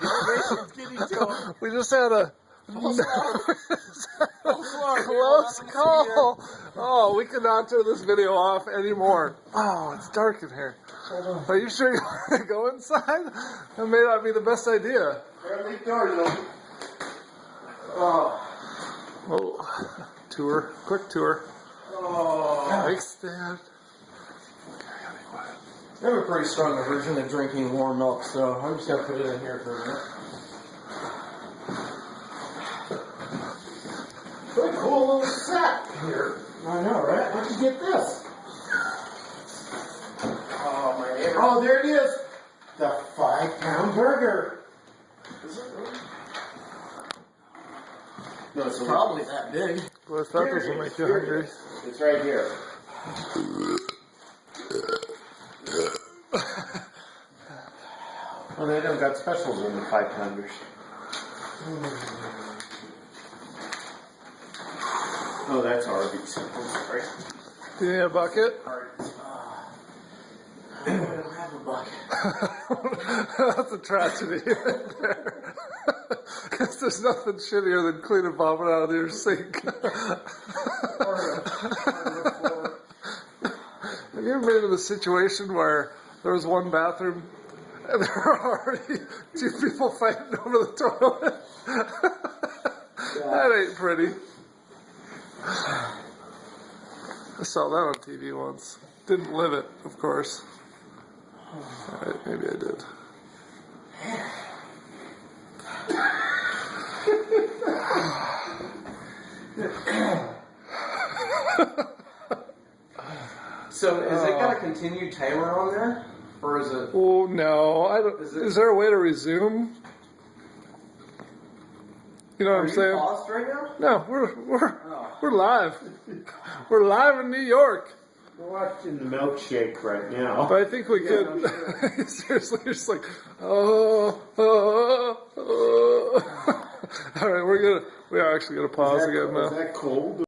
Information's getting to him. We just had a close call. Oh, we cannot turn this video off anymore. Oh, it's dark in here. Are you sure you want to go inside? That may not be the best idea. Oh, tour, quick tour. Thanks, Dad. I have a pretty strong aversion to drinking warm milk, so I'm just gonna put it in here for a minute. Pretty cool little set here. I know, right? Where'd you get this? Oh, my neighbor. Oh, there it is. The 5-pound burger. Is it really? No, it's probably that big. Well, if that doesn't make you hungry. It's right here. Well, they don't got specials in the 5-pounders. Oh, that's Arby's. I'm sorry. Do you need a bucket? I don't have a bucket. That's a tragedy right there. Because there's nothing shittier than cleaning vomit out of your sink. Have you ever been in a situation where there was one bathroom and there were already 2 people fighting over the toilet? That ain't pretty. I saw that on TV once. Didn't live it, of course. Alright, maybe I did. So, is it got a continued timer on there? Or is it... Oh, no. I don't, is there a way to resume? You know what I'm saying? Are you paused right now? No, we're live. We're live in New York. We're watching the milkshake right now. But I think we could. Seriously, you're just like, oh. All right, we are actually gonna pause again now. Is that cold?